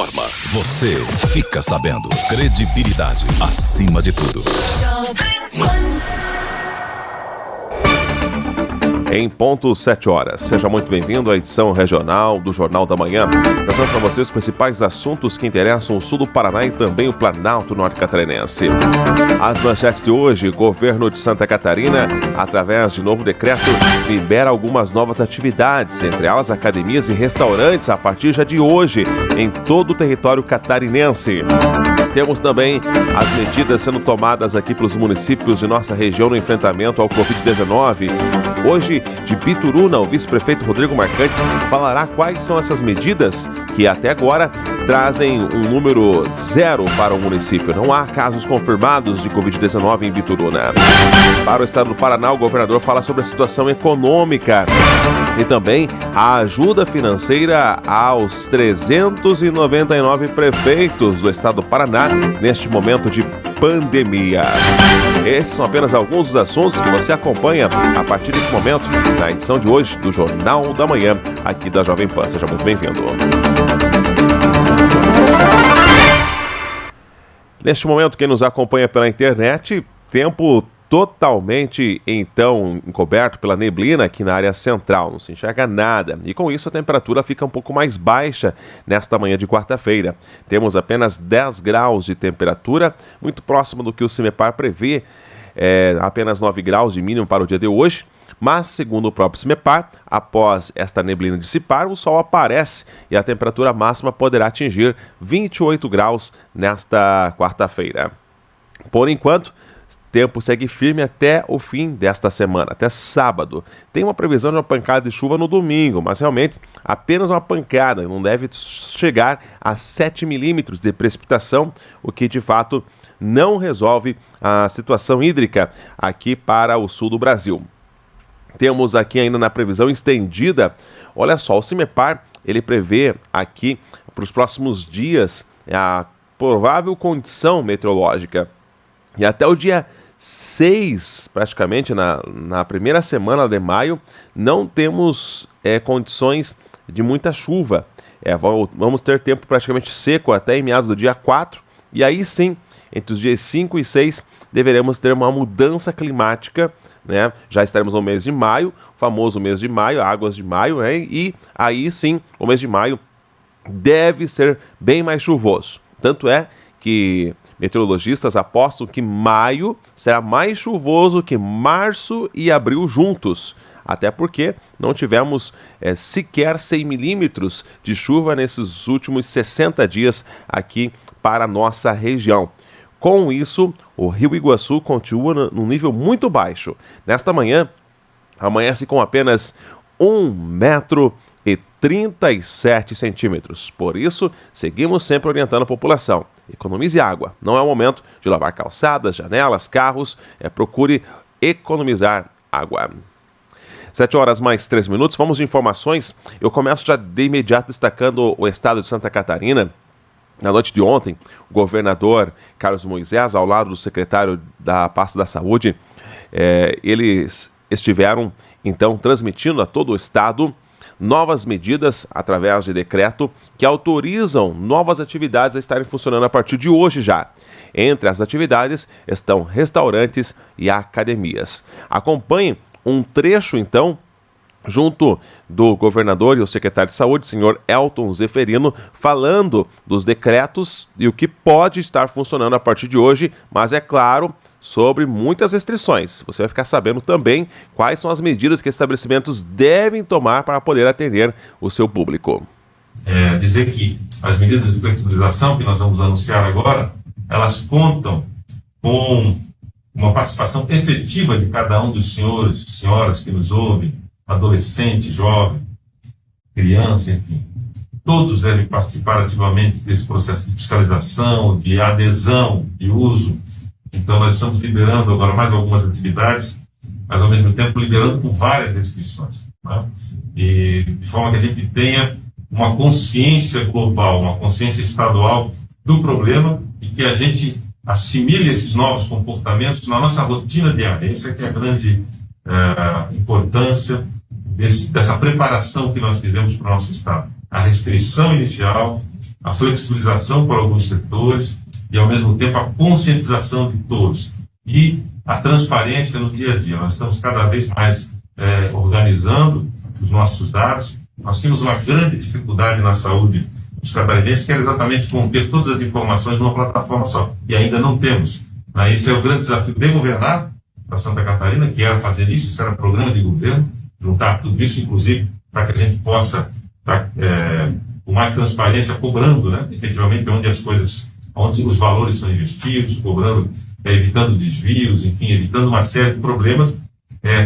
informa, você fica sabendo. Credibilidade acima de tudo. Em ponto 7 horas. Seja muito bem-vindo à edição regional do Jornal da Manhã. Trazendo para você os principais assuntos que interessam o sul do Paraná e também o Planalto Norte Catarinense. As manchetes de hoje: governo de Santa Catarina, através de novo decreto, libera algumas novas atividades, entre elas academias e restaurantes, a partir já de hoje, em todo o território catarinense. Temos também as medidas sendo tomadas aqui pelos municípios de nossa região no enfrentamento ao Covid-19. Hoje, de Bituruna, o vice-prefeito Rodrigo Marcante falará quais são essas medidas que até agora trazem um número 0 para o município. Não há casos confirmados de Covid-19 em Bituruna. Para o estado do Paraná, o governador fala sobre a situação econômica e também a ajuda financeira aos 399 prefeitos do estado do Paraná neste momento de pandemia. Esses são apenas alguns dos assuntos que você acompanha a partir desse momento na edição de hoje do Jornal da Manhã, aqui da Jovem Pan. Seja muito bem-vindo. Neste momento, quem nos acompanha pela internet, tempo totalmente, então, encoberto pela neblina aqui na área central, não se enxerga nada. E com isso a temperatura fica um pouco mais baixa nesta manhã de quarta-feira. Temos apenas 10 graus de temperatura, muito próximo do que o CIMEPAR prevê, apenas 9 graus de mínimo para o dia de hoje. Mas, segundo o próprio CIMEPAR, após esta neblina dissipar, o sol aparece e a temperatura máxima poderá atingir 28 graus nesta quarta-feira. Por enquanto, tempo segue firme até o fim desta semana, até sábado. Tem uma previsão de uma pancada de chuva no domingo, mas realmente apenas uma pancada, não deve chegar a 7 milímetros de precipitação, o que de fato não resolve a situação hídrica aqui para o sul do Brasil. Temos aqui ainda na previsão estendida, olha só, o CIMEPAR, ele prevê aqui para os próximos dias a provável condição meteorológica. E até o dia 6, praticamente na primeira semana de maio, não temos condições de muita chuva. Vamos ter tempo praticamente seco até em meados do dia 4, e aí sim, entre os dias 5 e 6, deveremos ter uma mudança climática, né? Já estaremos no mês de maio, o famoso mês de maio, águas de maio, né? E aí sim, o mês de maio deve ser bem mais chuvoso. Tanto é que meteorologistas apostam que maio será mais chuvoso que março e abril juntos, até porque não tivemos sequer 100 milímetros de chuva nesses últimos 60 dias aqui para a nossa região. Com isso, o Rio Iguaçu continua num nível muito baixo. Nesta manhã, amanhece com apenas 1,37 m. Por isso, seguimos sempre orientando a população. Economize água. Não é o momento de lavar calçadas, janelas, carros. Procure economizar água. 7 horas mais 3 minutos. Vamos de informações. Eu começo já de imediato destacando o estado de Santa Catarina. Na noite de ontem, o governador Carlos Moisés, ao lado do secretário da Pasta da Saúde, eles estiveram, então, transmitindo a todo o estado novas medidas através de decreto que autorizam novas atividades a estarem funcionando a partir de hoje já. Entre as atividades estão restaurantes e academias. Acompanhe um trecho, então, junto do governador e o secretário de saúde, senhor Elton Zeferino, falando dos decretos e o que pode estar funcionando a partir de hoje, mas é claro, sobre muitas restrições. Você vai ficar sabendo também quais são as medidas que estabelecimentos devem tomar para poder atender o seu público. Dizer que as medidas de flexibilização que nós vamos anunciar agora, elas contam com uma participação efetiva de cada um dos senhores e senhoras que nos ouvem, adolescente, jovem, criança, enfim. Todos devem participar ativamente desse processo de fiscalização, de adesão, de uso. Então, nós estamos liberando agora mais algumas atividades, mas, ao mesmo tempo, liberando com várias restrições, né? E de forma que a gente tenha uma consciência global, uma consciência estadual do problema e que a gente assimile esses novos comportamentos na nossa rotina diária. Essa é a grande importância dessa preparação que nós fizemos para o nosso Estado. A restrição inicial, a flexibilização para alguns setores e, ao mesmo tempo, a conscientização de todos e a transparência no dia a dia. Nós estamos cada vez mais organizando os nossos dados. Nós tínhamos uma grande dificuldade na saúde dos catarinenses, que era exatamente conter todas as informações numa plataforma só, e ainda não temos. Esse é o grande desafio de governar da Santa Catarina, que era fazer isso era programa de governo, juntar tudo isso, inclusive, para que a gente possa estar com mais transparência, cobrando, né, efetivamente, onde os valores são investidos, cobrando, evitando desvios, enfim, evitando uma série de problemas.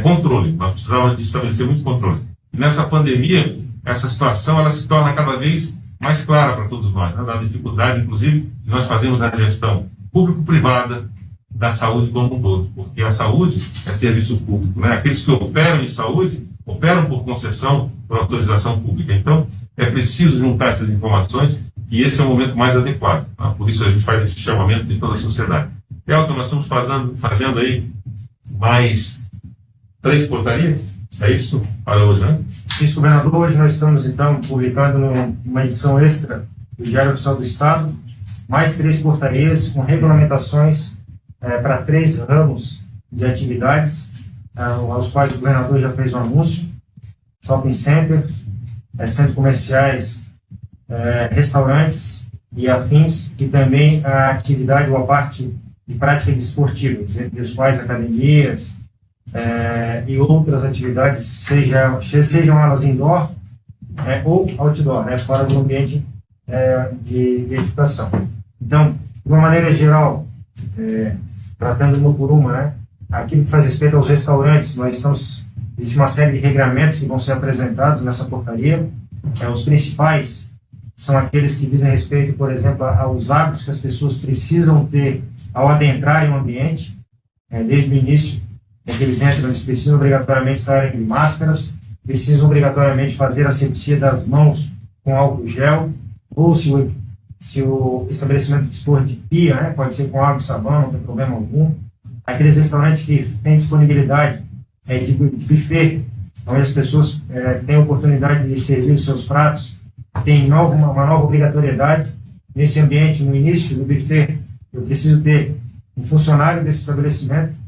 Controle, nós precisávamos de estabelecer muito controle. E nessa pandemia, essa situação ela se torna cada vez mais clara para todos nós, né, da dificuldade, inclusive, que nós fazemos na gestão público-privada da saúde como um todo, porque a saúde é serviço público, né? Aqueles que operam em saúde operam por concessão, por autorização pública. Então, é preciso juntar essas informações e esse é o momento mais adequado. Tá? Por isso a gente faz esse chamamento de toda a sociedade. Elton, nós estamos fazendo aí mais 3 portarias, é isso para hoje, né? Isso, governador, hoje nós estamos, então, publicando uma edição extra do Diário Oficial do Estado, mais 3 portarias com regulamentações para 3 ramos de atividades, aos quais o governador já fez um anúncio: shopping centers, centros comerciais, restaurantes e afins, e também a atividade ou a parte de prática desportivas, entre os quais academias e outras atividades, sejam elas indoor ou outdoor, fora do ambiente de edificação. Então, de uma maneira geral, tratando uma por uma, aquilo que faz respeito aos restaurantes, existe uma série de regramentos que vão ser apresentados nessa portaria. Os principais são aqueles que dizem respeito, por exemplo, aos hábitos que as pessoas precisam ter ao adentrarem o ambiente, desde o início, que eles entram, eles precisam obrigatoriamente estarem de máscaras, precisam obrigatoriamente fazer a asepsia das mãos com álcool gel, ou se o estabelecimento dispor de pia, pode ser com água e sabão, não tem problema algum. Aqueles restaurantes que têm disponibilidade de buffet, onde as pessoas têm a oportunidade de servir os seus pratos, tem uma nova obrigatoriedade. Nesse ambiente, no início do buffet, eu preciso ter um funcionário desse estabelecimento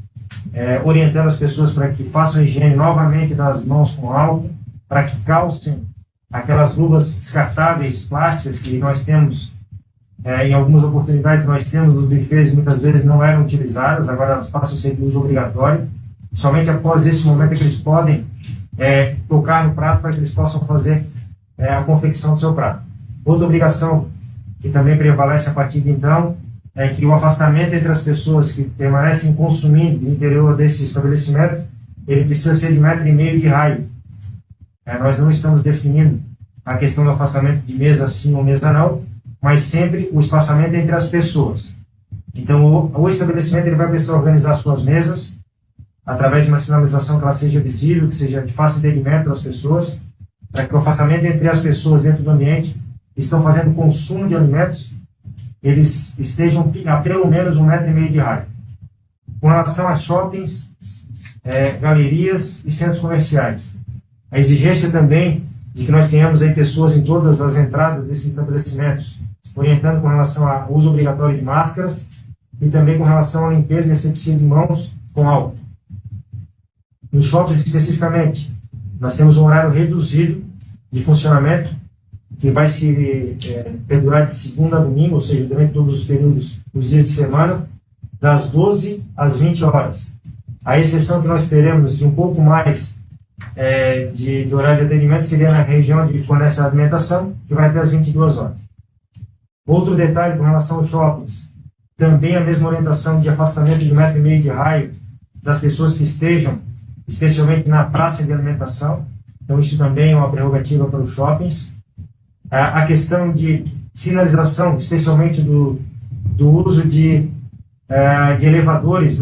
orientando as pessoas para que façam a higiene novamente das mãos com álcool, para que calcem aquelas luvas descartáveis plásticas que nós temos, em algumas oportunidades nós temos nos buffets e muitas vezes não eram utilizadas, agora elas passam a ser de uso obrigatório. Somente após esse momento é que eles podem tocar no prato para que eles possam fazer a confecção do seu prato. Outra obrigação que também prevalece a partir de então é que o afastamento entre as pessoas que permanecem consumindo no interior desse estabelecimento, ele precisa ser de 1,5 metro de raio. Nós não estamos definindo a questão do afastamento de mesa sim ou mesa não, mas sempre o espaçamento entre as pessoas. Então, o estabelecimento ele vai precisar organizar suas mesas através de uma sinalização que ela seja visível, que seja de fácil entendimento das pessoas, para que o afastamento entre as pessoas dentro do ambiente que estão fazendo consumo de alimentos, eles estejam a pelo menos 1,5 metro de raio. Com relação a shoppings, galerias e centros comerciais, a exigência também de que nós tenhamos aí pessoas em todas as entradas desses estabelecimentos, orientando com relação ao uso obrigatório de máscaras e também com relação à limpeza e asepsia de mãos com álcool. Nos shoppings especificamente, nós temos um horário reduzido de funcionamento que vai se perdurar de segunda a domingo, ou seja, durante todos os períodos, os dias de semana, das 12 às 20 horas. A exceção que nós teremos de um pouco mais de horário de atendimento seria na região de fornece a alimentação, que vai até as 22 horas. Outro detalhe com relação aos shoppings, também a mesma orientação de afastamento de 1,5 metro de raio das pessoas que estejam, especialmente na praça de alimentação. Então isso também é uma prerrogativa para os shoppings. A questão de sinalização, especialmente do uso de elevadores,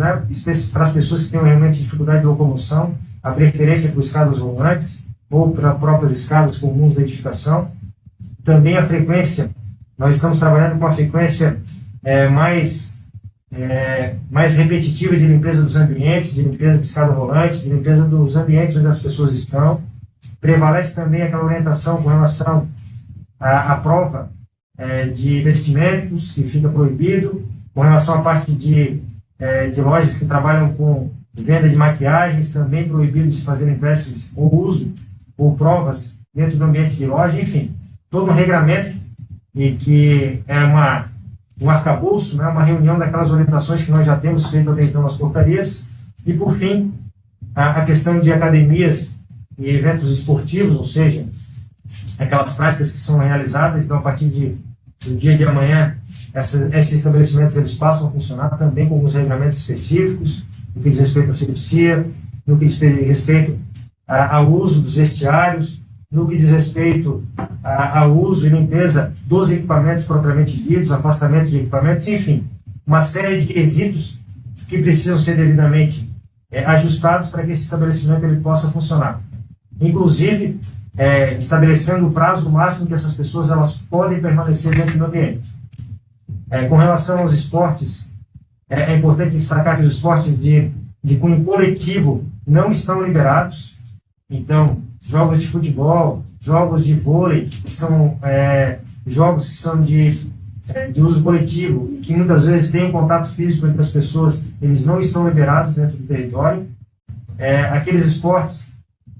para as pessoas que têm realmente dificuldade de locomoção, a preferência por escadas rolantes ou para próprias escadas comuns da edificação. Também a frequência, nós estamos trabalhando com a frequência mais repetitiva de limpeza dos ambientes, de limpeza de escada rolante, de limpeza dos ambientes onde as pessoas estão. Prevalece também aquela orientação com relação à prova de investimentos, que fica proibido, com relação à parte de lojas que trabalham com venda de maquiagens, também proibido de fazerem testes ou uso ou provas dentro do ambiente de loja, enfim, todo um regramento e que é um arcabouço, né, uma reunião daquelas orientações que nós já temos feito até então nas portarias. E, por fim, a questão de academias e eventos esportivos, ou seja, aquelas práticas que são realizadas. Então, a partir do dia de amanhã, esses estabelecimentos eles passam a funcionar também com alguns regulamentos específicos, no que diz respeito à asepsia, no que diz respeito ao uso dos vestiários, no que diz respeito ao uso e limpeza dos equipamentos propriamente ditos, afastamento de equipamentos, enfim, uma série de quesitos que precisam ser devidamente ajustados para que esse estabelecimento ele possa funcionar. Inclusive, estabelecendo o prazo máximo que essas pessoas elas podem permanecer dentro do ambiente. Com relação aos esportes, é importante destacar que os esportes de cunho coletivo não estão liberados. Então, jogos de futebol, jogos de vôlei, que são jogos que são de uso coletivo e que muitas vezes têm um contato físico entre as pessoas, eles não estão liberados dentro do território. Aqueles esportes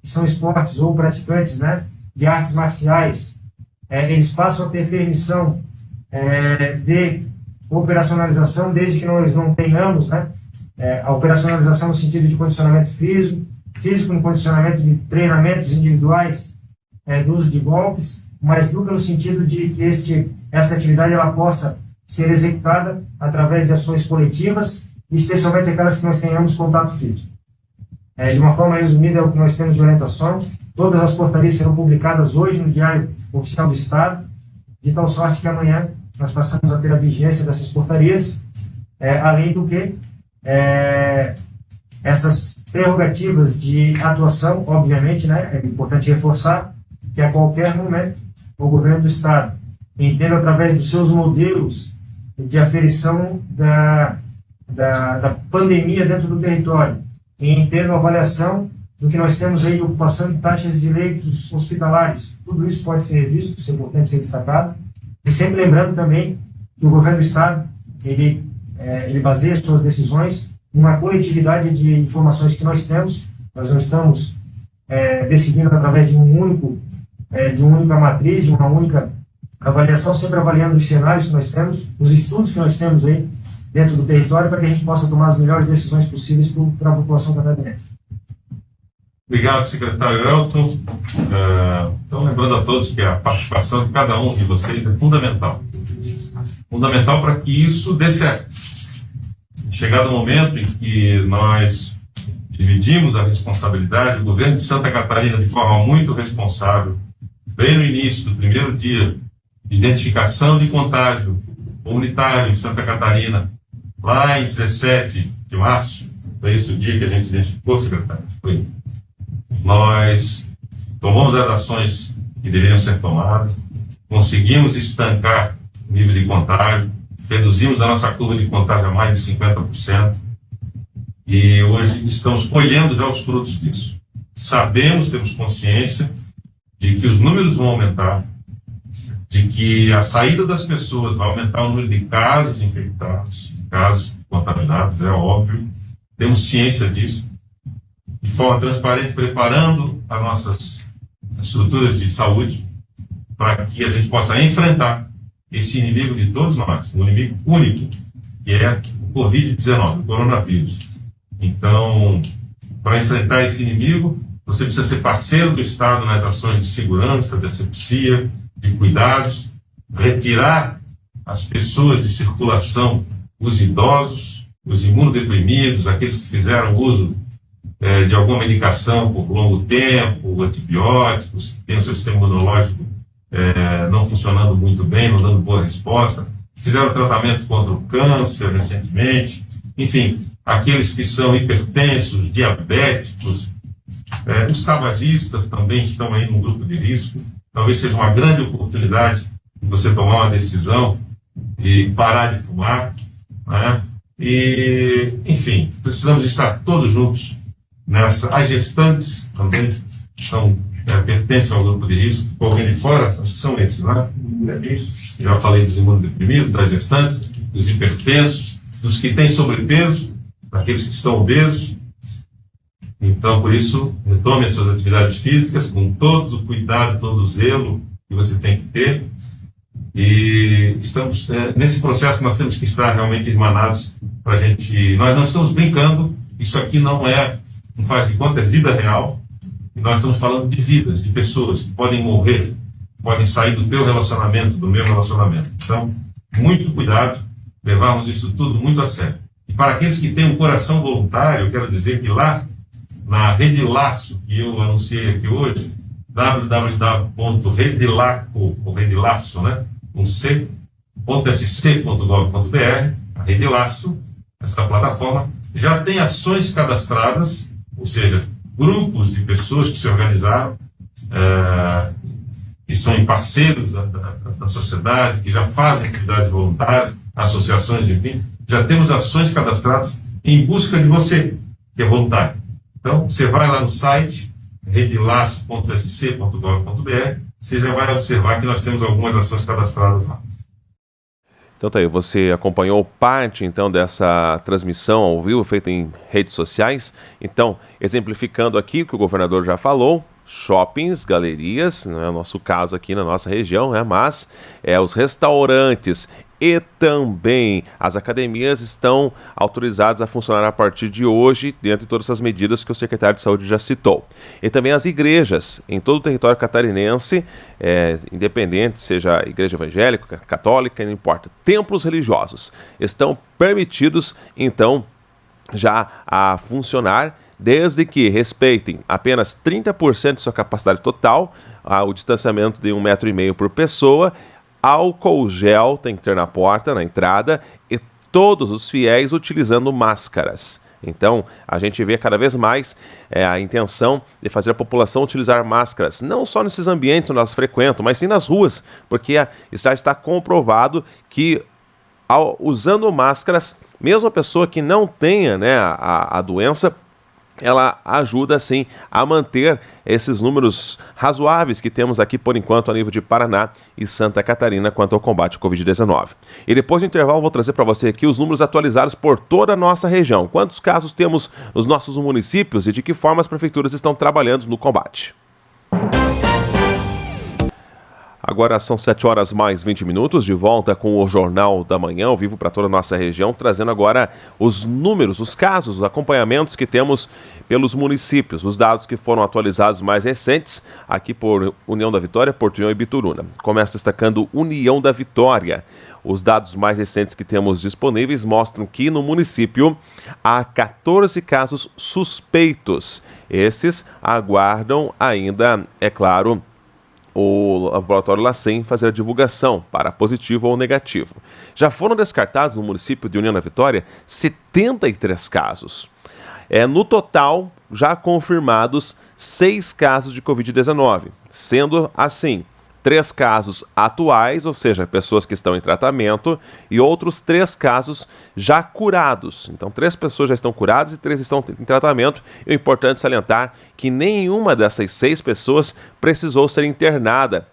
que são esportes ou praticantes, né, de artes marciais, eles passam a ter permissão de operacionalização, desde que nós não tenhamos, né, a operacionalização no sentido de condicionamento físico no condicionamento de treinamentos individuais do uso de golpes, mas nunca no sentido de que essa atividade ela possa ser executada através de ações coletivas, especialmente aquelas que nós tenhamos contato físico. De uma forma resumida, é o que nós temos de orientação. Todas as portarias serão publicadas hoje no Diário Oficial do Estado, de tal sorte que amanhã nós passamos a ter a vigência dessas portarias, além do que essas prerrogativas de atuação, obviamente, né, é importante reforçar que a qualquer momento o governo do Estado, entendo através dos seus modelos de aferição da pandemia dentro do território, e entendo a avaliação do que nós temos aí de ocupação de taxas de leitos hospitalares, tudo isso pode ser revisto, isso é importante ser destacado, e sempre lembrando também que o governo do Estado, ele baseia suas decisões numa coletividade de informações que nós temos. Nós não estamos decidindo através de uma única matriz, de uma única avaliação, sempre avaliando os cenários que nós temos, os estudos que nós temos aí dentro do território, para que a gente possa tomar as melhores decisões possíveis para a população catarinense. Obrigado, secretário Elton. Então, lembrando a todos que a participação de cada um de vocês é fundamental. Fundamental para que isso dê certo. Chegado o momento em que nós dividimos a responsabilidade, o governo de Santa Catarina, de forma muito responsável, bem no início do primeiro dia de identificação de contágio comunitário em Santa Catarina, lá em 17 de março, foi esse o dia que a gente identificou, secretário? Foi. Nós tomamos as ações que deveriam ser tomadas, conseguimos estancar o nível de contágio, reduzimos a nossa curva de contágio a mais de 50%, e hoje estamos colhendo já os frutos disso. Sabemos, temos consciência de que os números vão aumentar, de que a saída das pessoas vai aumentar o número de casos infectados, de casos contaminados, é óbvio, temos ciência disso, de forma transparente, preparando as nossas estruturas de saúde para que a gente possa enfrentar esse inimigo de todos nós, um inimigo único, que é o Covid-19, o coronavírus. Então, para enfrentar esse inimigo, você precisa ser parceiro do Estado nas ações de segurança, de asepsia, de cuidados, retirar as pessoas de circulação, os idosos, os imunodeprimidos, aqueles que fizeram uso de alguma medicação por longo tempo, antibióticos, que têm o seu sistema imunológico não funcionando muito bem, não dando boa resposta, fizeram tratamento contra o câncer recentemente, enfim, aqueles que são hipertensos, diabéticos, os tabagistas também estão aí num grupo de risco. Talvez seja uma grande oportunidade de você tomar uma decisão e parar de fumar, né? E, enfim, precisamos estar todos juntos nessa. As gestantes também pertencem ao grupo de risco. Ficou alguém de fora? Acho que são esses, não é? Já falei dos imunodeprimidos, das gestantes, dos hipertensos, dos que têm sobrepeso, daqueles que estão obesos. Então, por isso, retome as suas atividades físicas com todo o cuidado, todo o zelo que você tem que ter. E estamos nesse processo, nós temos que estar realmente irmanados para a gente. Nós não estamos brincando, isso aqui não faz de conta, é vida real. E nós estamos falando de vidas, de pessoas que podem morrer, podem sair do teu relacionamento, do meu relacionamento. Então, muito cuidado, levarmos isso tudo muito a sério. E para aqueles que têm um coração voluntário, eu quero dizer que lá na Rede Laço, que eu anunciei aqui hoje, www.redelaco, ou Rede Laço, né? .sc.gov.br, a Rede Laço, essa plataforma, já tem ações cadastradas, ou seja, grupos de pessoas que se organizaram, que são parceiros da sociedade, que já fazem atividades voluntárias, associações, enfim, já temos ações cadastradas em busca de você, que é voluntário. Então, você vai lá no site, redelaço.sc.gov.br, você já vai observar que nós temos algumas ações cadastradas lá. Então tá aí, você acompanhou parte então dessa transmissão ao vivo feita em redes sociais. Então, exemplificando aqui o que o governador já falou, shoppings, galerias, não é o nosso caso aqui na nossa região, né? Mas os restaurantes e também as academias estão autorizadas a funcionar a partir de hoje, dentro de todas essas medidas que o secretário de Saúde já citou. E também as igrejas, em todo o território catarinense, independente, seja igreja evangélica, católica, não importa, templos religiosos, estão permitidos, então, já a funcionar, desde que respeitem apenas 30% de sua capacidade total, o distanciamento de 1,5 metro por pessoa, álcool gel tem que ter na porta, na entrada, e todos os fiéis utilizando máscaras. Então, a gente vê cada vez mais a intenção de fazer a população utilizar máscaras, não só nesses ambientes onde elas frequentam, mas sim nas ruas, porque já está comprovado que, usando máscaras, mesmo a pessoa que não tenha, né, a doença, ela ajuda, sim, a manter esses números razoáveis que temos aqui, por enquanto, a nível de Paraná e Santa Catarina, quanto ao combate ao Covid-19. E depois do intervalo, vou trazer para você aqui os números atualizados por toda a nossa região. Quantos casos temos nos nossos municípios e de que forma as prefeituras estão trabalhando no combate. Agora são 7h mais 20, de volta com o Jornal da Manhã, ao vivo para toda a nossa região, trazendo agora os números, os casos, os acompanhamentos que temos pelos municípios, os dados que foram atualizados mais recentes, aqui por União da Vitória, Portunhol e Bituruna. Começa destacando União da Vitória. Os dados mais recentes que temos disponíveis mostram que no município há 14 casos suspeitos. Esses aguardam ainda, é claro, o laboratório LACEN fazer a divulgação para positivo ou negativo. Já foram descartados no município de União da Vitória 73 casos. No total, já confirmados 6 casos de Covid-19, sendo assim, 3 casos atuais, ou seja, pessoas que estão em tratamento, e outros 3 casos já curados. Então, 3 pessoas já estão curadas e 3 estão em tratamento. E o importante é salientar que nenhuma dessas 6 pessoas precisou ser internada.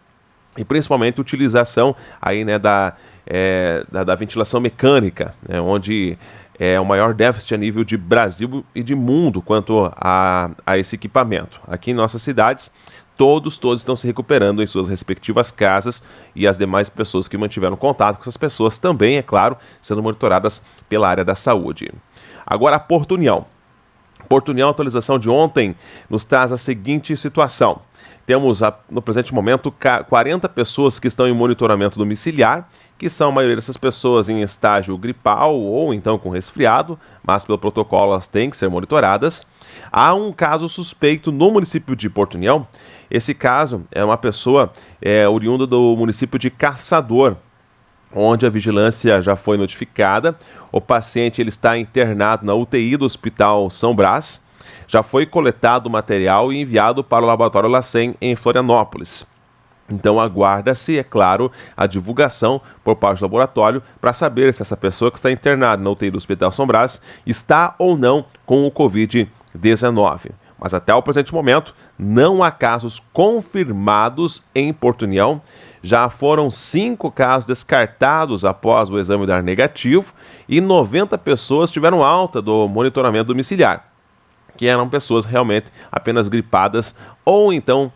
E principalmente a utilização aí, né, da ventilação mecânica, né, onde é o maior déficit a nível de Brasil e de mundo quanto a esse equipamento. Aqui em nossas cidades, todos estão se recuperando em suas respectivas casas e as demais pessoas que mantiveram contato com essas pessoas também, é claro, sendo monitoradas pela área da saúde. Agora, a Portunhol. Portunhol, a atualização de ontem, nos traz a seguinte situação. Temos, no presente momento, 40 pessoas que estão em monitoramento domiciliar, que são a maioria dessas pessoas em estágio gripal ou então com resfriado, mas pelo protocolo elas têm que ser monitoradas. Há um caso suspeito no município de Portunhol. Esse caso é uma pessoa oriunda do município de Caçador, onde a vigilância já foi notificada. O paciente ele está internado na UTI do Hospital São Brás. Já foi coletado o material e enviado para o laboratório LACEN em Florianópolis. Então aguarda-se, é claro, a divulgação por parte do laboratório para saber se essa pessoa que está internada na UTI do Hospital São Brás está ou não com o Covid-19. Mas até o presente momento, não há casos confirmados em Porto União. Já foram 5 casos descartados após o exame dar negativo e 90 pessoas tiveram alta do monitoramento domiciliar, que eram pessoas realmente apenas gripadas ou então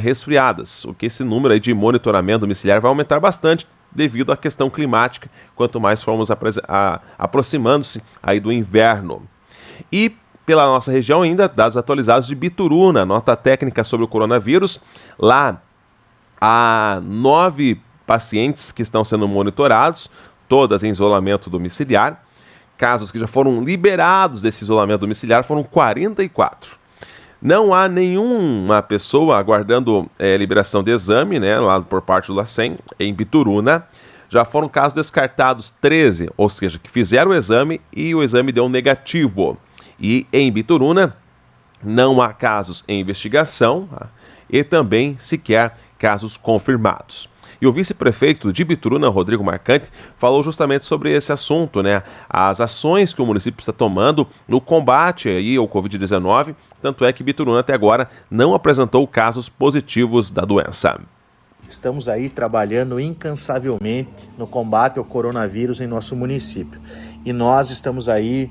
resfriadas. O que esse número aí de monitoramento domiciliar vai aumentar bastante devido à questão climática, quanto mais formos aproximando-se aí do inverno. E pela nossa região ainda, dados atualizados de Bituruna, nota técnica sobre o coronavírus. Lá há 9 pacientes que estão sendo monitorados, todas em isolamento domiciliar. Casos que já foram liberados desse isolamento domiciliar foram 44. Não há nenhuma pessoa aguardando liberação de exame, né, lá por parte do LACEN, em Bituruna. Já foram casos descartados 13, ou seja, que fizeram o exame e o exame deu negativo. E em Bituruna não há casos em investigação e também sequer casos confirmados. E o vice-prefeito de Bituruna, Rodrigo Marcante, falou justamente sobre esse assunto, né? As ações que o município está tomando no combate aí ao Covid-19, tanto é que Bituruna até agora não apresentou casos positivos da doença. Estamos aí trabalhando incansavelmente no combate ao coronavírus em nosso município. E nós estamos aí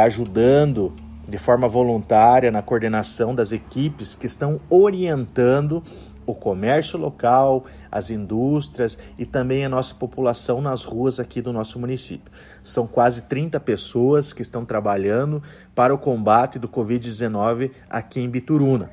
ajudando de forma voluntária na coordenação das equipes que estão orientando o comércio local, as indústrias e também a nossa população nas ruas aqui do nosso município. São quase 30 pessoas que estão trabalhando para o combate do Covid-19 aqui em Bituruna.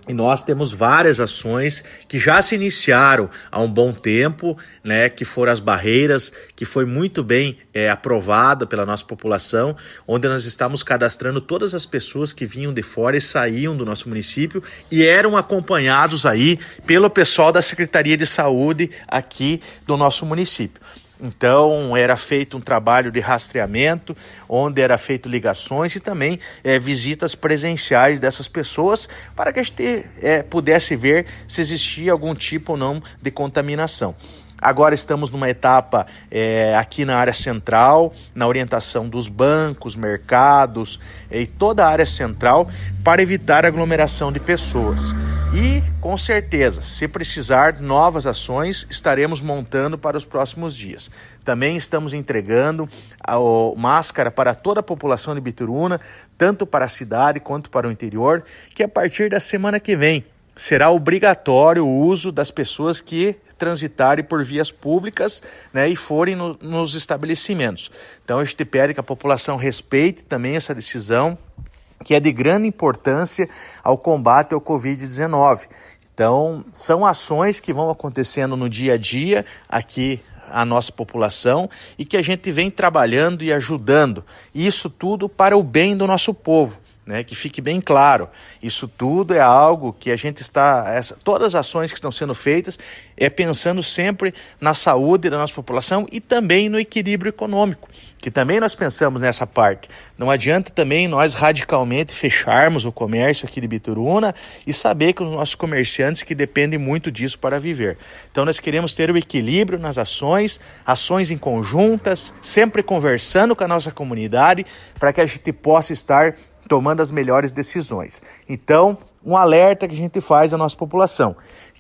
E nós temos várias ações que já se iniciaram há um bom tempo, né, que foram as barreiras, que foi muito bem aprovada pela nossa população, onde nós estamos cadastrando todas as pessoas que vinham de fora e saíam do nosso município e eram acompanhados aí pelo pessoal da Secretaria de Saúde aqui do nosso município. Então era feito um trabalho de rastreamento, onde era feito ligações e também visitas presenciais dessas pessoas para que a gente pudesse ver se existia algum tipo ou não de contaminação. Agora estamos numa etapa aqui na área central, na orientação dos bancos, mercados e toda a área central para evitar aglomeração de pessoas. E, com certeza, se precisar de novas ações, estaremos montando para os próximos dias. Também estamos entregando a máscara para toda a população de Bituruna, tanto para a cidade quanto para o interior, que a partir da semana que vem será obrigatório o uso das pessoas que transitarem por vias públicas, né, e forem nos estabelecimentos. Então a gente pede que a população respeite também essa decisão, que é de grande importância ao combate ao Covid-19. Então são ações que vão acontecendo no dia a dia aqui a nossa população e que a gente vem trabalhando e ajudando. Isso tudo para o bem do nosso povo. Né, que fique bem claro, isso tudo é algo que a gente todas as ações que estão sendo feitas pensando sempre na saúde da nossa população e também no equilíbrio econômico, que também nós pensamos nessa parte. Não adianta também nós radicalmente fecharmos o comércio aqui de Bituruna e saber que os nossos comerciantes que dependem muito disso para viver. Então nós queremos ter o equilíbrio nas ações em conjuntas, sempre conversando com a nossa comunidade para que a gente possa estar tomando as melhores decisões. Então, um alerta que a gente faz à nossa população.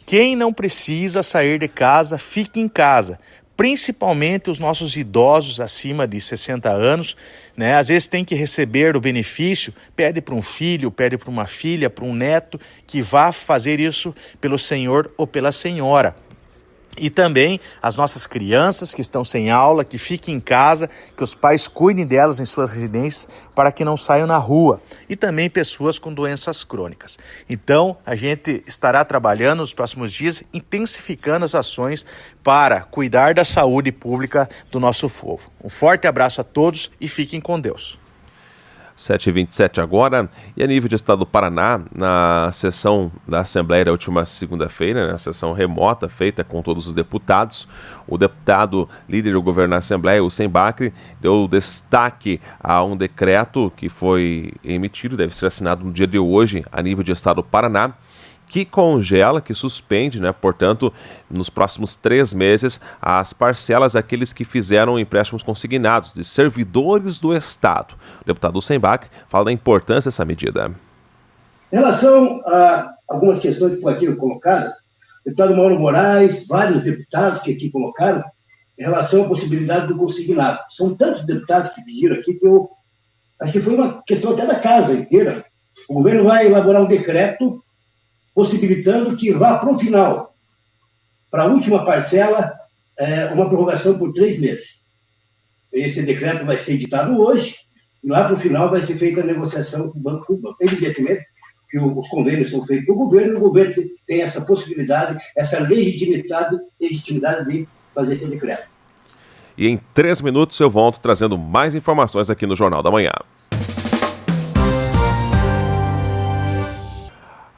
Quem não precisa sair de casa, fique em casa. Principalmente os nossos idosos acima de 60 anos, né? Às vezes tem que receber o benefício, pede para um filho, pede para uma filha, para um neto, que vá fazer isso pelo senhor ou pela senhora. E também as nossas crianças que estão sem aula, que fiquem em casa, que os pais cuidem delas em suas residências para que não saiam na rua. E também pessoas com doenças crônicas. Então, a gente estará trabalhando nos próximos dias, intensificando as ações para cuidar da saúde pública do nosso povo. Um forte abraço a todos e fiquem com Deus. 7h27 agora, e a nível de estado do Paraná, na sessão da Assembleia da última segunda-feira, né, a sessão remota feita com todos os deputados, o deputado líder do governo na Assembleia, o Sembacre, deu destaque a um decreto que foi emitido, deve ser assinado no dia de hoje, a nível de estado do Paraná, que congela, que suspende, né, portanto, nos próximos 3 meses, as parcelas daqueles que fizeram empréstimos consignados, de servidores do Estado. O deputado Sembach fala da importância dessa medida. Em relação a algumas questões que foram aqui colocadas, o deputado Mauro Moraes, vários deputados que aqui colocaram, em relação à possibilidade do consignado. São tantos deputados que pediram aqui que eu acho que foi uma questão até da casa inteira. O governo vai elaborar um decreto possibilitando que vá para o final, para a última parcela, uma prorrogação por 3 meses. Esse decreto vai ser editado hoje, e lá para o final vai ser feita a negociação com o Banco. Evidentemente que os convênios são feitos pelo governo, e o governo tem essa possibilidade, essa legitimidade de fazer esse decreto. E em 3 minutos eu volto trazendo mais informações aqui no Jornal da Manhã.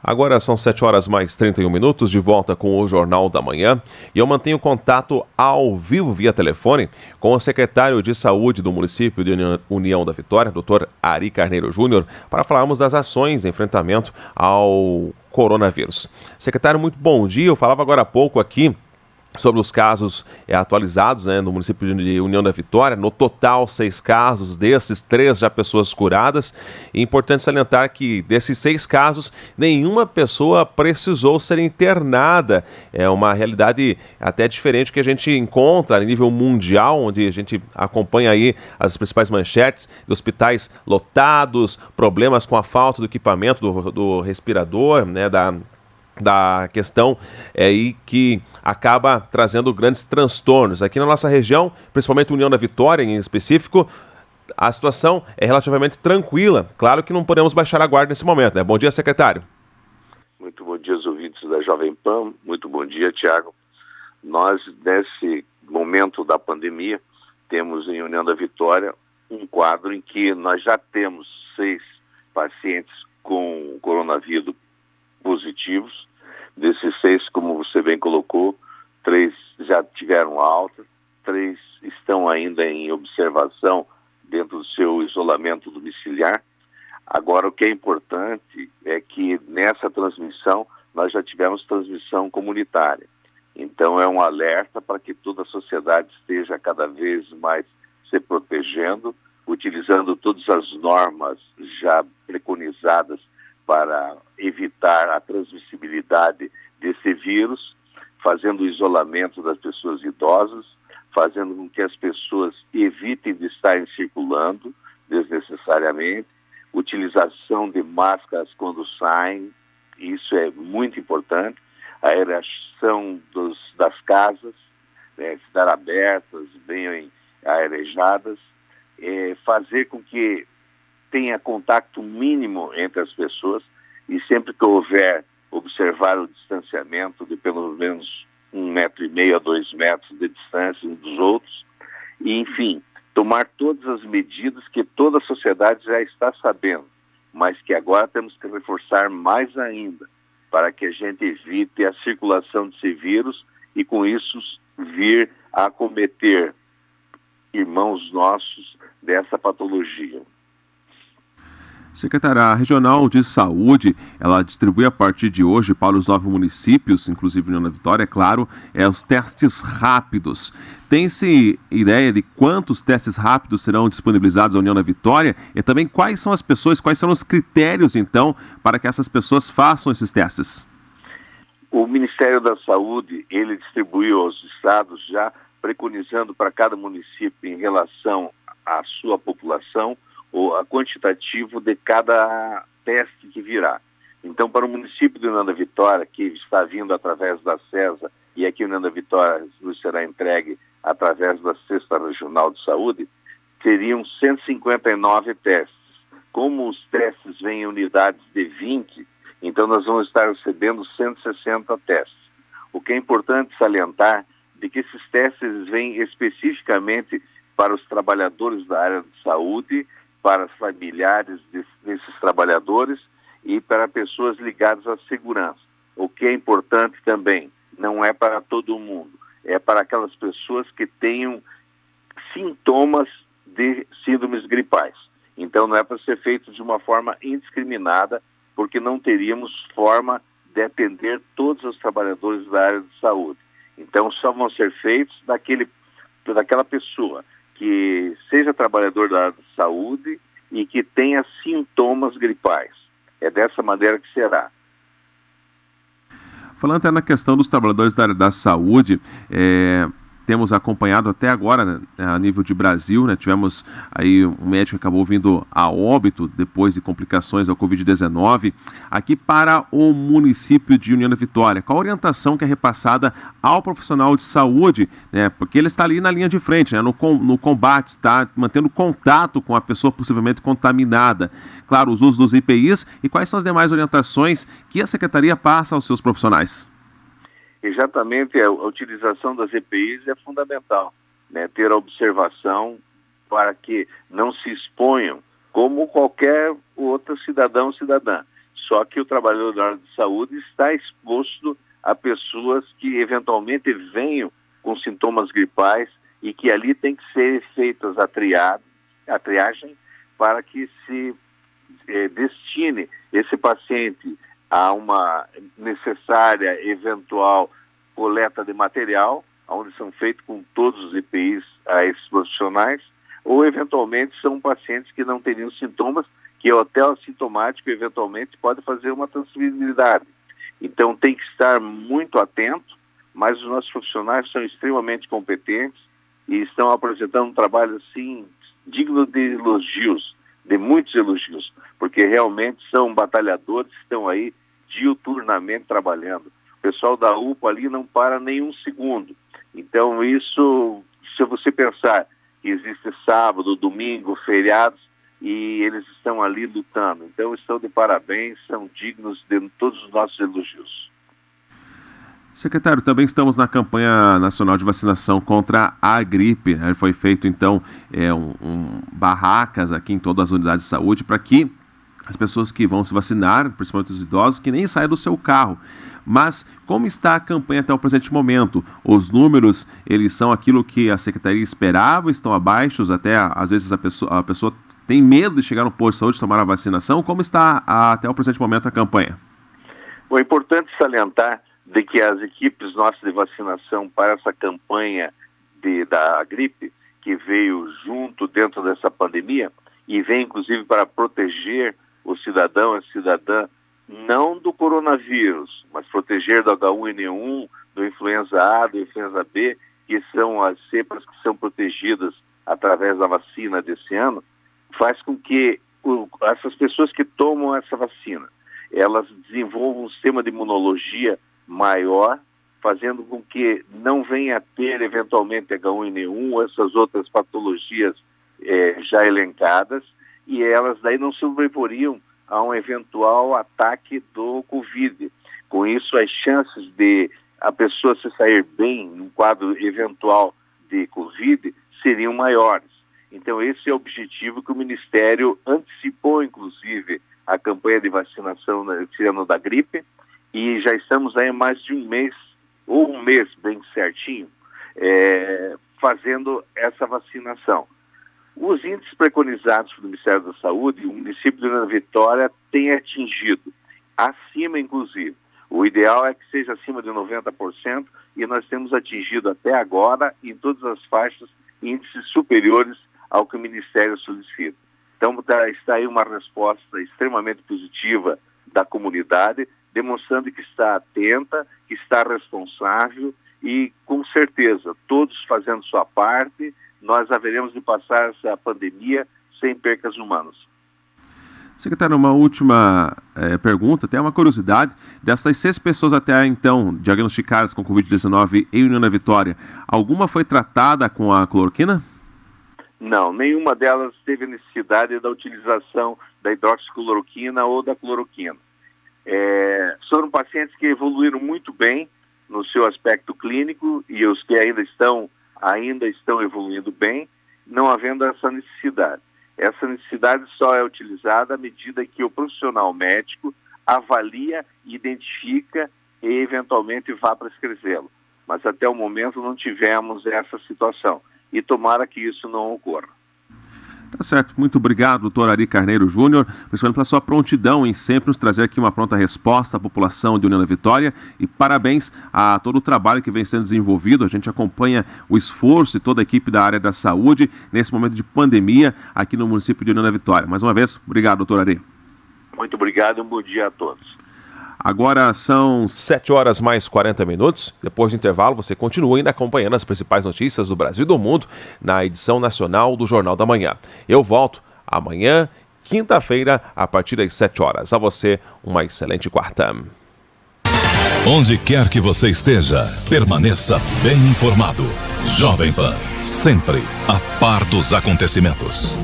Agora são 7h mais 31, de volta com o Jornal da Manhã, e eu mantenho contato ao vivo via telefone com o secretário de Saúde do município de União da Vitória, Dr. Ari Carneiro Júnior, para falarmos das ações de enfrentamento ao coronavírus. Secretário, muito bom dia. Eu falava agora há pouco aqui sobre os casos atualizados, no município de União da Vitória. No total, 6 casos, desses 3 já pessoas curadas. E é importante salientar que desses 6 casos, nenhuma pessoa precisou ser internada. É uma realidade até diferente que a gente encontra a nível mundial, onde a gente acompanha aí as principais manchetes de hospitais lotados, problemas com a falta do equipamento do respirador, da questão aí que acaba trazendo grandes transtornos. Aqui na nossa região, principalmente União da Vitória em específico, a situação é relativamente tranquila. Claro que não podemos baixar a guarda nesse momento, Bom dia, secretário. Muito bom dia aos ouvintes da Jovem Pan. Muito bom dia, Tiago. Nós, nesse momento da pandemia, temos em União da Vitória um quadro em que nós já temos 6 pacientes com coronavírus positivos. Desses 6, como você bem colocou, 3 já tiveram alta, 3 estão ainda em observação dentro do seu isolamento domiciliar. Agora, o que é importante é que nessa transmissão nós já tivemos transmissão comunitária. Então é um alerta para que toda a sociedade esteja cada vez mais se protegendo, utilizando todas as normas já preconizadas para evitar a transmissibilidade desse vírus, fazendo o isolamento das pessoas idosas, fazendo com que as pessoas evitem de estarem circulando desnecessariamente, utilização de máscaras quando saem, isso é muito importante, a aeração das casas, estar abertas, bem arejadas, fazer com que tenha contato mínimo entre as pessoas e sempre que houver, observar o distanciamento de pelo menos 1,5 m a 2 metros de distância uns dos outros e, enfim, tomar todas as medidas que toda a sociedade já está sabendo, mas que agora temos que reforçar mais ainda para que a gente evite a circulação desse vírus e com isso vir a acometer irmãos nossos dessa patologia. Secretária, a Regional de Saúde, ela distribui a partir de hoje para os 9 municípios, inclusive União da Vitória, é claro, os testes rápidos. Tem-se ideia de quantos testes rápidos serão disponibilizados à União da Vitória? E também quais são as pessoas, quais são os critérios, então, para que essas pessoas façam esses testes? O Ministério da Saúde, ele distribuiu aos estados já preconizando para cada município em relação à sua população ou a quantitativo de cada teste que virá. Então, para o município de União da Vitória, que está vindo através da CESA, e aqui em União da Vitória nos será entregue através da 6ª Regional de Saúde, seriam 159 testes. Como os testes vêm em unidades de 20, então nós vamos estar recebendo 160 testes. O que é importante salientar de que esses testes vêm especificamente para os trabalhadores da área de saúde, para os familiares desses trabalhadores e para pessoas ligadas à segurança. O que é importante também, não é para todo mundo, é para aquelas pessoas que tenham sintomas de síndromes gripais. Então não é para ser feito de uma forma indiscriminada, porque não teríamos forma de atender todos os trabalhadores da área de saúde. Então só vão ser feitos daquela pessoa que seja trabalhador da área de saúde e que tenha sintomas gripais. É dessa maneira que será. Falando até na questão dos trabalhadores da área da saúde, temos acompanhado até agora, né, a nível de Brasil, né, tivemos aí um médico que acabou vindo a óbito depois de complicações da Covid-19, aqui para o município de União da Vitória. Qual a orientação que é repassada ao profissional de saúde, né, porque ele está ali na linha de frente, né, no combate, está mantendo contato com a pessoa possivelmente contaminada. Claro, os usos dos EPIs e quais são as demais orientações que a Secretaria passa aos seus profissionais? Exatamente, a utilização das EPIs é fundamental, né? Ter a observação para que não se exponham como qualquer outro cidadão ou cidadã. Só que o trabalhador da área de saúde está exposto a pessoas que eventualmente venham com sintomas gripais e que ali tem que ser feitas a triagem para que se destine esse paciente a uma necessária eventual coleta de material, onde são feitos com todos os EPIs a esses profissionais, ou eventualmente são pacientes que não teriam sintomas, que o hotel assintomático eventualmente pode fazer uma transmissibilidade. Então tem que estar muito atento, mas os nossos profissionais são extremamente competentes e estão apresentando um trabalho assim digno de elogios, de muitos elogios, porque realmente são batalhadores que estão aí diuturnamente trabalhando. O pessoal da UPA ali não para nenhum segundo. Então isso, se você pensar que existe sábado, domingo, feriados, e eles estão ali lutando. Então estão de parabéns, são dignos de todos os nossos elogios. Secretário, também estamos na campanha nacional de vacinação contra a gripe. Foi feito, então, barracas aqui em todas as unidades de saúde para que as pessoas que vão se vacinar, principalmente os idosos, que nem saiam do seu carro. Mas como está a campanha até o presente momento? Os números, eles são aquilo que a Secretaria esperava, estão abaixo, até às vezes a pessoa tem medo de chegar no posto de saúde e tomar a vacinação. Como está até o presente momento a campanha? Bom, é importante salientar de que as equipes nossas de vacinação para essa campanha da gripe, que veio junto dentro dessa pandemia, e vem inclusive para proteger o cidadão e a cidadã, não do coronavírus, mas proteger do H1N1, do influenza A, do influenza B, que são as cepas que são protegidas através da vacina desse ano, faz com que essas pessoas que tomam essa vacina, elas desenvolvam um sistema de imunologia maior, fazendo com que não venha a ter eventualmente H1N1 ou essas outras patologias já elencadas, e elas daí não sobreporiam a um eventual ataque do Covid. Com isso, as chances de a pessoa se sair bem num quadro eventual de Covid seriam maiores. Então esse é o objetivo que o Ministério antecipou, inclusive, a campanha de vacinação nesse ano da gripe, e já estamos aí há mais de um mês, ou um mês bem certinho, fazendo essa vacinação. Os índices preconizados pelo Ministério da Saúde, o município de União da Vitória tem atingido, acima inclusive. O ideal é que seja acima de 90%, e nós temos atingido até agora, em todas as faixas, índices superiores ao que o Ministério solicita. Então está aí uma resposta extremamente positiva da comunidade, demonstrando que está atenta, que está responsável e, com certeza, todos fazendo sua parte, nós haveremos de passar essa pandemia sem percas humanas. Secretário, uma última pergunta, até uma curiosidade. Dessas 6 pessoas até então diagnosticadas com Covid-19 em União da Vitória, alguma foi tratada com a cloroquina? Não, nenhuma delas teve necessidade da utilização da hidroxicloroquina ou da cloroquina. Foram pacientes que evoluíram muito bem no seu aspecto clínico, e os que ainda estão evoluindo bem, não havendo essa necessidade. Essa necessidade só é utilizada à medida que o profissional médico avalia, identifica e eventualmente vá prescrevê-lo. Mas até o momento não tivemos essa situação, e tomara que isso não ocorra. Tá certo, muito obrigado, doutor Ari Carneiro Júnior, principalmente pela sua prontidão em sempre nos trazer aqui uma pronta resposta à população de União da Vitória, e parabéns a todo o trabalho que vem sendo desenvolvido. A gente acompanha o esforço de toda a equipe da área da saúde nesse momento de pandemia aqui no município de União da Vitória. Mais uma vez, obrigado, doutor Ari. Muito obrigado e um bom dia a todos. Agora são 7 horas mais 40 minutos. Depois do intervalo, você continua ainda acompanhando as principais notícias do Brasil e do mundo na edição nacional do Jornal da Manhã. Eu volto amanhã, quinta-feira, a partir das 7 horas. A você, uma excelente quarta. Onde quer que você esteja, permaneça bem informado. Jovem Pan, sempre a par dos acontecimentos.